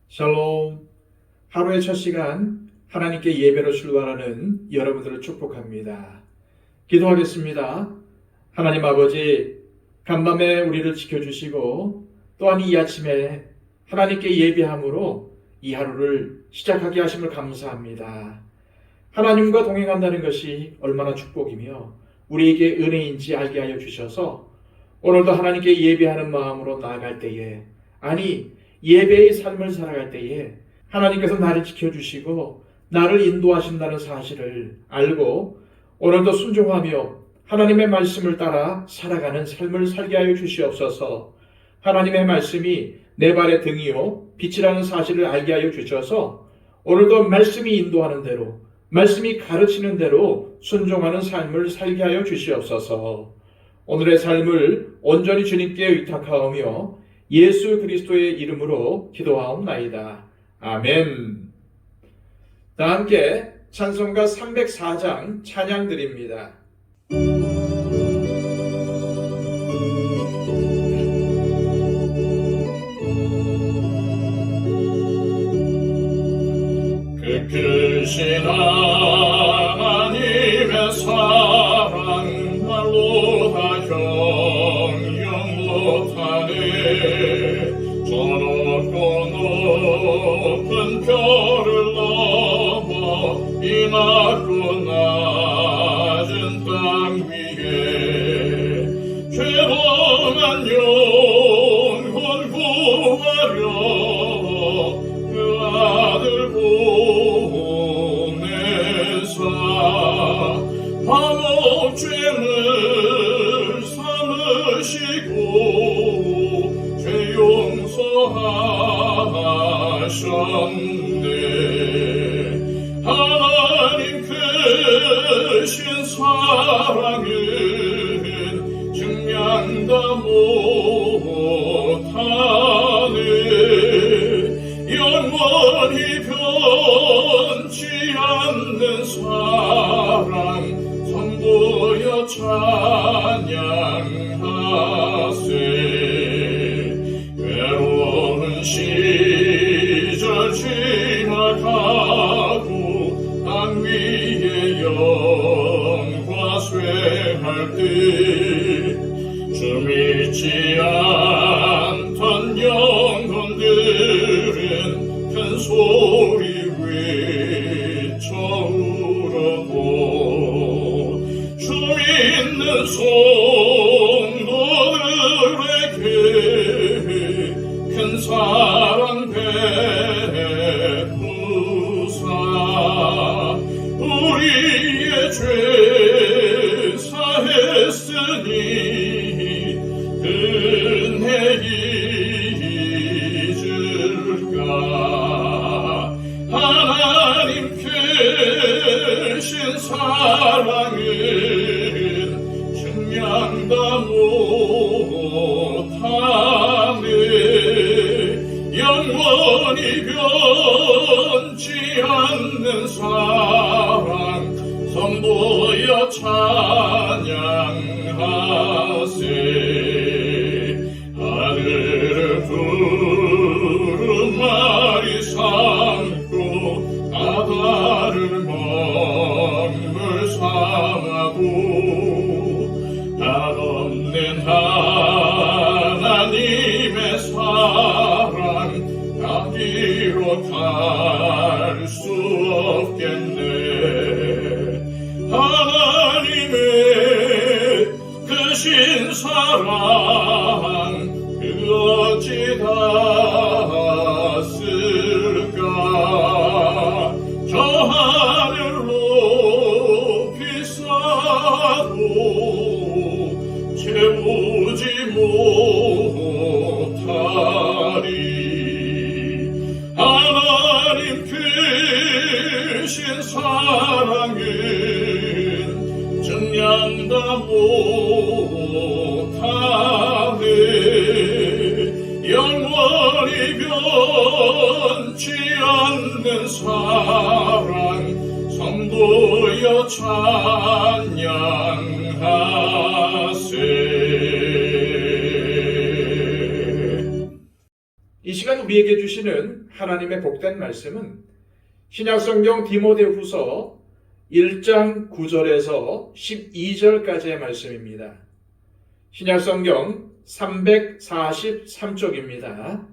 샬롬. 하루의 첫 시간 하나님께 예배로 출발하는 여러분들을 축복합니다. 기도하겠습니다. 하나님 아버지, 간밤에 우리를 지켜주시고 또한 이 아침에 하나님께 예배함으로 이 하루를 시작하게 하심을 감사합니다. 하나님과 동행한다는 것이 얼마나 축복이며 우리에게 은혜인지 알게 하여 주셔서 오늘도 하나님께 예배하는 마음으로 나아갈 때에, 예배의 삶을 살아갈 때에 하나님께서 나를 지켜주시고 나를 인도하신다는 사실을 알고 오늘도 순종하며 하나님의 말씀을 따라 살아가는 삶을 살게 하여 주시옵소서. 하나님의 말씀이 내 발의 등이요 빛이라는 사실을 알게 하여 주셔서 오늘도 말씀이 인도하는 대로, 말씀이 가르치는 대로 순종하는 삶을 살게 하여 주시옵소서. 오늘의 삶을 온전히 주님께 의탁하오며 예수 그리스도의 이름으로 기도하옵나이다. 아멘. 다 함께 찬송가 304장 찬양 드립니다. 그 크신 하나님의 사랑 말로 다 형용 못하네. 저 높고 높은 별을 넘어 이 낮고 낮은 땅 위에 죄범한 영혼 구하려 그 아들 보내사 감옥 죄를 삼으시고 죄 용서하셨네. 하나님 크신 사랑은 증명다 못하네. 영원히 변치 않는 사랑 선보여 찬양하세. 외로운 시절 지나가고 땅 위에 영화 쇠할 때 주 믿지 않던 영혼들은 큰 소리 외쳐 울어도 주 믿는 성도들에게 큰 사랑 베푸사 우리의 죄 사했으니 은혜 잊을까. 하나님 크신 사랑은 증명다 못하네. 영원히 변치 않는 사랑 선보여 찬양하세. 하늘을 구름마리 삼고 바다를 먹물 삼아도 한없는 하나님의 사랑 가기로 갈 수 없겠네. 하나님의 크신 사랑 그 어찌 닿았을까. 저 하늘로 비싸도 채우지 못하리. 하나님 크신 사랑은 증량다 못하네. 영원히 변치 않는 사랑 선보여 찬양하세. 시간 우리에게 주시는 하나님의 복된 말씀은 신약성경 디모데후서 1장 9절에서 12절까지의 말씀입니다. 신약성경 343쪽입니다.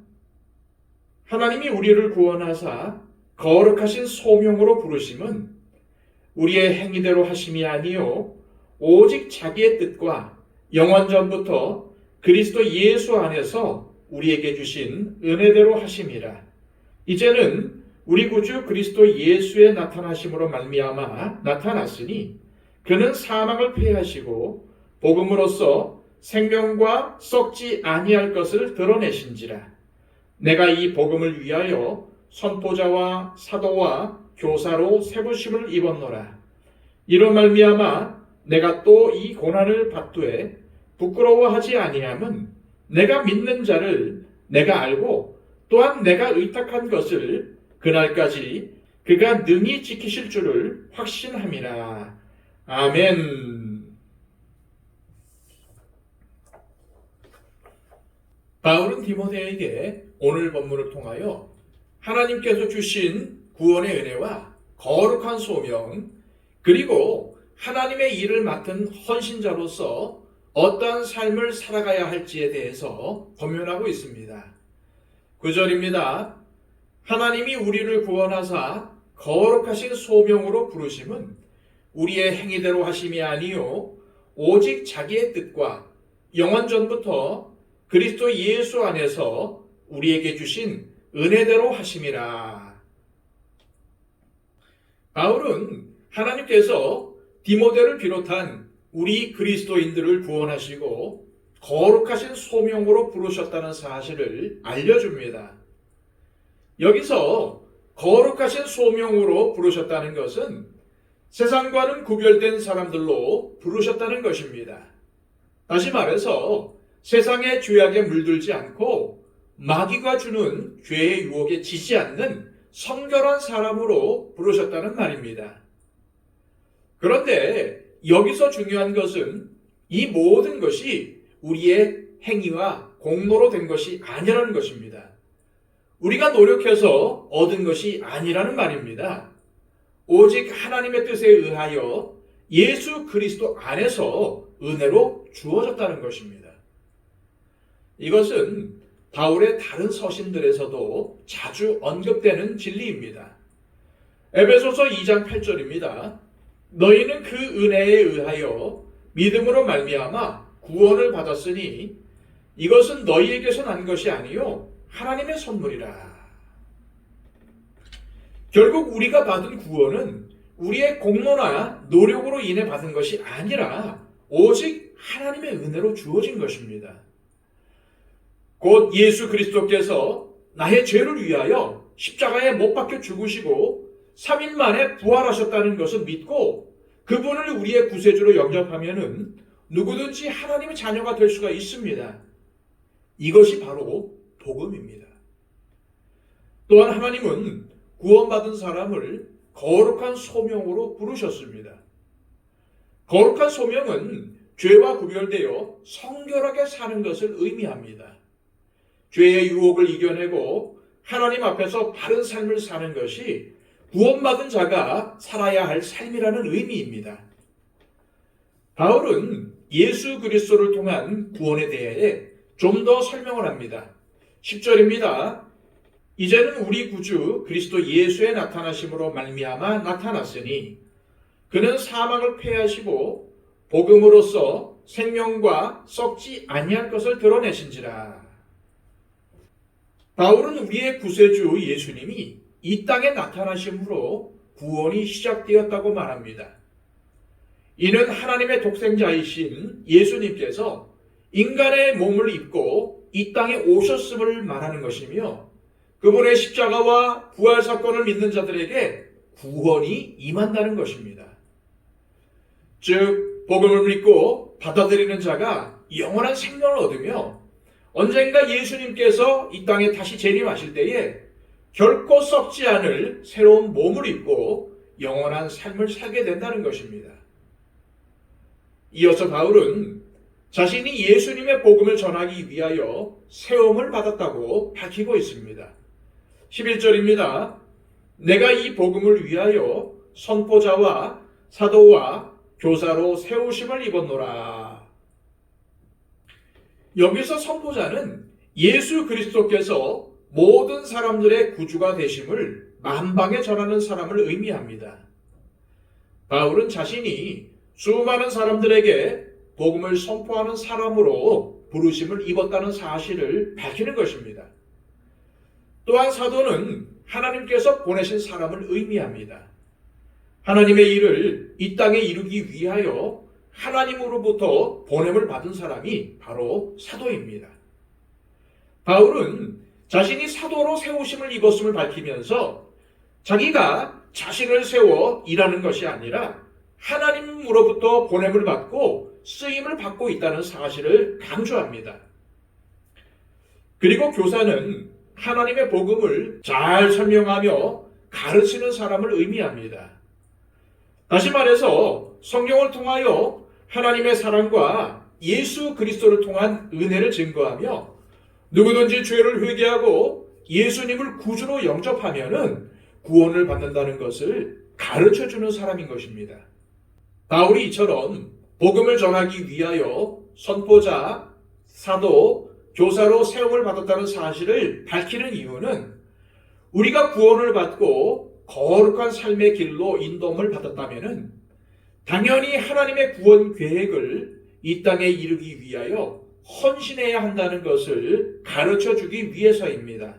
하나님이 우리를 구원하사 거룩하신 소명으로 부르심은 우리의 행위대로 하심이 아니요 오직 자기의 뜻과 영원전부터 그리스도 예수 안에서 우리에게 주신 은혜대로 하심이라. 이제는 우리 구주 그리스도 예수의 나타나심으로 말미암아 나타났으니 그는 사망을 패하시고 복음으로써 생명과 썩지 아니할 것을 드러내신지라. 내가 이 복음을 위하여 선포자와 사도와 교사로 세부심을 입었노라. 이로 말미암아 내가 또 이 고난을 받되 부끄러워하지 아니함은 내가 믿는 자를 내가 알고 또한 내가 의탁한 것을 그날까지 그가 능히 지키실 줄을 확신함이라. 아멘. 바울은 디모데에게 오늘 본문을 통하여 하나님께서 주신 구원의 은혜와 거룩한 소명, 그리고 하나님의 일을 맡은 헌신자로서 어떠한 삶을 살아가야 할지에 대해서 권면하고 있습니다. 9절입니다. 하나님이 우리를 구원하사 거룩하신 소명으로 부르심은 우리의 행위대로 하심이 아니요 오직 자기의 뜻과 영원전부터 그리스도 예수 안에서 우리에게 주신 은혜대로 하심이라. 바울은 하나님께서 디모데를 비롯한 우리 그리스도인들을 구원하시고 거룩하신 소명으로 부르셨다는 사실을 알려줍니다. 여기서 거룩하신 소명으로 부르셨다는 것은 세상과는 구별된 사람들로 부르셨다는 것입니다. 다시 말해서 세상의 죄악에 물들지 않고 마귀가 주는 죄의 유혹에 지지 않는 성결한 사람으로 부르셨다는 말입니다. 그런데 여기서 중요한 것은 이 모든 것이 우리의 행위와 공로로 된 것이 아니라는 것입니다. 우리가 노력해서 얻은 것이 아니라는 말입니다. 오직 하나님의 뜻에 의하여 예수 그리스도 안에서 은혜로 주어졌다는 것입니다. 이것은 바울의 다른 서신들에서도 자주 언급되는 진리입니다. 에베소서 2장 8절입니다. 너희는 그 은혜에 의하여 믿음으로 말미암아 구원을 받았으니 이것은 너희에게서 난 것이 아니요 하나님의 선물이라. 결국 우리가 받은 구원은 우리의 공로나 노력으로 인해 받은 것이 아니라 오직 하나님의 은혜로 주어진 것입니다. 곧 예수 그리스도께서 나의 죄를 위하여 십자가에 못 박혀 죽으시고 3일 만에 부활하셨다는 것을 믿고 그분을 우리의 구세주로 영접하면은 누구든지 하나님의 자녀가 될 수가 있습니다. 이것이 바로 복음입니다. 또한 하나님은 구원받은 사람을 거룩한 소명으로 부르셨습니다. 거룩한 소명은 죄와 구별되어 성결하게 사는 것을 의미합니다. 죄의 유혹을 이겨내고 하나님 앞에서 바른 삶을 사는 것이 구원받은 자가 살아야 할 삶이라는 의미입니다. 바울은 예수 그리스도를 통한 구원에 대해 좀 더 설명을 합니다. 10절입니다. 이제는 우리 구주 그리스도 예수의 나타나심으로 말미암아 나타났으니 그는 사망을 패하시고 복음으로써 생명과 썩지 아니할 것을 드러내신지라. 바울은 우리의 구세주 예수님이 이 땅에 나타나심으로 구원이 시작되었다고 말합니다. 이는 하나님의 독생자이신 예수님께서 인간의 몸을 입고 이 땅에 오셨음을 말하는 것이며 그분의 십자가와 부활 사건을 믿는 자들에게 구원이 임한다는 것입니다. 즉 복음을 믿고 받아들이는 자가 영원한 생명을 얻으며 언젠가 예수님께서 이 땅에 다시 재림하실 때에 결코 썩지 않을 새로운 몸을 입고 영원한 삶을 살게 된다는 것입니다. 이어서 바울은 자신이 예수님의 복음을 전하기 위하여 세움을 받았다고 밝히고 있습니다. 11절입니다. 내가 이 복음을 위하여 선포자와 사도와 교사로 세우심을 입었노라. 여기서 선포자는 예수 그리스도께서 모든 사람들의 구주가 되심을 만방에 전하는 사람을 의미합니다. 바울은 자신이 수많은 사람들에게 복음을 선포하는 사람으로 부르심을 입었다는 사실을 밝히는 것입니다. 또한 사도는 하나님께서 보내신 사람을 의미합니다. 하나님의 일을 이 땅에 이루기 위하여 하나님으로부터 보냄을 받은 사람이 바로 사도입니다. 바울은 자신이 사도로 세우심을 입었음을 밝히면서 자기가 자신을 세워 일하는 것이 아니라 하나님으로부터 보냄을 받고 쓰임을 받고 있다는 사실을 강조합니다. 그리고 교사는 하나님의 복음을 잘 설명하며 가르치는 사람을 의미합니다. 다시 말해서 성경을 통하여 하나님의 사랑과 예수 그리스도를 통한 은혜를 증거하며 누구든지 죄를 회개하고 예수님을 구주로 영접하면은 구원을 받는다는 것을 가르쳐주는 사람인 것입니다. 바울이 이처럼 복음을 전하기 위하여 선포자, 사도, 교사로 세움을 받았다는 사실을 밝히는 이유는 우리가 구원을 받고 거룩한 삶의 길로 인도함을 받았다면 당연히 하나님의 구원 계획을 이 땅에 이루기 위하여 헌신해야 한다는 것을 가르쳐주기 위해서입니다.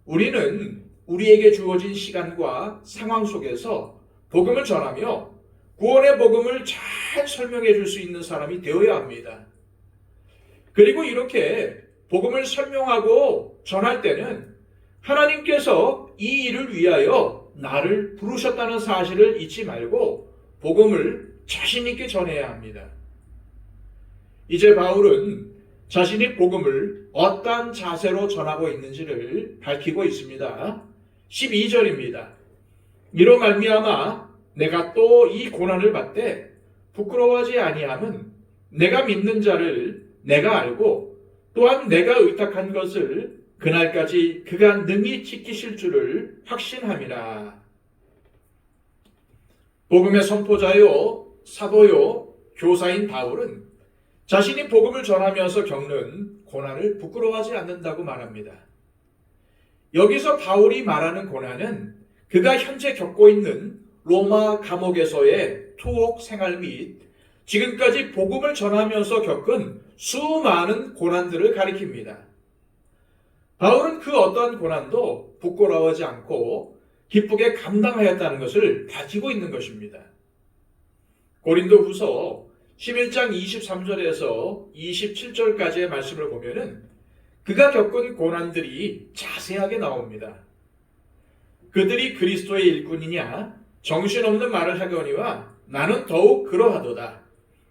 우리는 우리에게 주어진 시간과 상황 속에서 복음을 전하며 구원의 복음을 잘 설명해 줄 수 있는 사람이 되어야 합니다. 그리고 이렇게 복음을 설명하고 전할 때는 하나님께서 이 일을 위하여 나를 부르셨다는 사실을 잊지 말고 복음을 자신 있게 전해야 합니다. 이제 바울은 자신이 복음을 어떠한 자세로 전하고 있는지를 밝히고 있습니다. 12절입니다. 이로 말미암아 내가 또 이 고난을 받되 부끄러워하지 아니함은 내가 믿는 자를 내가 알고 또한 내가 의탁한 것을 그날까지 그가 능히 지키실 줄을 확신함이라. 복음의 선포자요 사도요 교사인 바울은 자신이 복음을 전하면서 겪는 고난을 부끄러워하지 않는다고 말합니다. 여기서 바울이 말하는 고난은 그가 현재 겪고 있는 로마 감옥에서의 투옥 생활 및 지금까지 복음을 전하면서 겪은 수많은 고난들을 가리킵니다. 바울은 그 어떠한 고난도 부끄러워하지 않고 기쁘게 감당하였다는 것을 밝히고 있는 것입니다. 고린도후서 11장 23절에서 27절까지의 말씀을 보면은 그가 겪은 고난들이 자세하게 나옵니다. 그들이 그리스도의 일꾼이냐 정신없는 말을 하거니와 나는 더욱 그러하도다.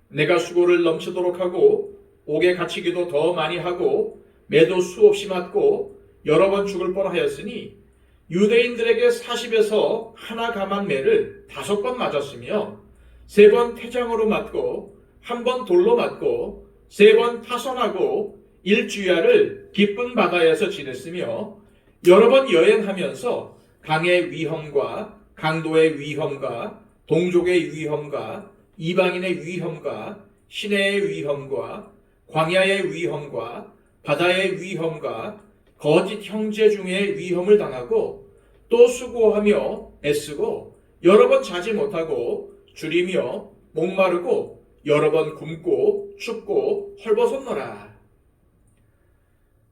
내가 수고를 넘치도록 하고 옥에 갇히기도 더 많이 하고 매도 수없이 맞고 여러 번 죽을 뻔하였으니 유대인들에게 40에서 하나 감한 매를 5번 맞았으며 3번 태장으로 맞고 1번 돌로 맞고 3번 파손하고 일주야를 기쁜 바다에서 지냈으며 여러 번 여행하면서 강의 위험과 강도의 위험과 동족의 위험과 이방인의 위험과 시내의 위험과 광야의 위험과 바다의 위험과 거짓 형제 중에 위험을 당하고 또 수고하며 애쓰고 여러 번 자지 못하고 줄이며 목마르고 여러 번 굶고 춥고 헐벗었노라.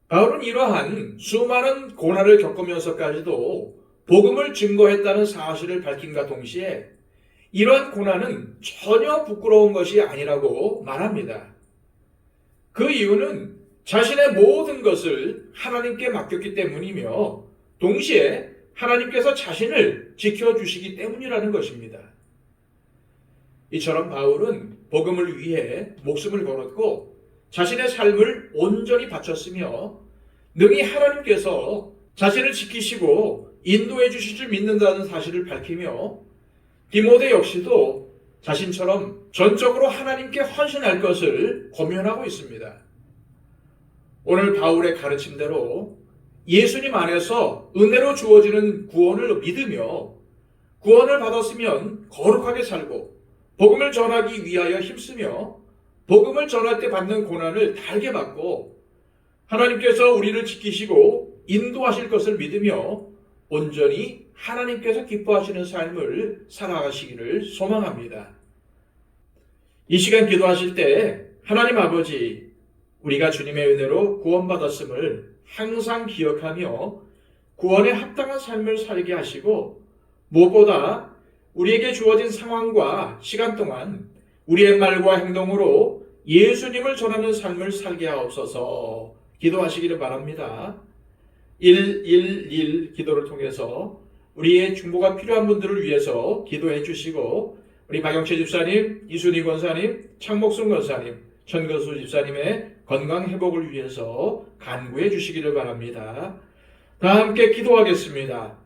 바울은 이러한 수많은 고난을 겪으면서까지도 복음을 증거했다는 사실을 밝힌과 동시에 이러한 고난은 전혀 부끄러운 것이 아니라고 말합니다. 그 이유는 자신의 모든 것을 하나님께 맡겼기 때문이며 동시에 하나님께서 자신을 지켜주시기 때문이라는 것입니다. 이처럼 바울은 복음을 위해 목숨을 걸었고 자신의 삶을 온전히 바쳤으며 능히 하나님께서 자신을 지키시고 인도해 주실 줄 믿는다는 사실을 밝히며 디모데 역시도 자신처럼 전적으로 하나님께 헌신할 것을 고면하고 있습니다. 오늘 바울의 가르침대로 예수님 안에서 은혜로 주어지는 구원을 믿으며 구원을 받았으면 거룩하게 살고 복음을 전하기 위하여 힘쓰며 복음을 전할 때 받는 고난을 달게 받고 하나님께서 우리를 지키시고 인도하실 것을 믿으며 온전히 하나님께서 기뻐하시는 삶을 살아가시기를 소망합니다. 이 시간 기도하실 때 하나님 아버지, 우리가 주님의 은혜로 구원받았음을 항상 기억하며 구원에 합당한 삶을 살게 하시고 무엇보다 우리에게 주어진 상황과 시간 동안 우리의 말과 행동으로 예수님을 전하는 삶을 살게 하옵소서 기도하시기를 바랍니다. 111 기도를 통해서 우리의 중보가 필요한 분들을 위해서 기도해 주시고 우리 박영채 집사님, 이순희 권사님, 창목순 권사님, 천거수 집사님의 건강 회복을 위해서 간구해 주시기를 바랍니다. 다 함께 기도하겠습니다.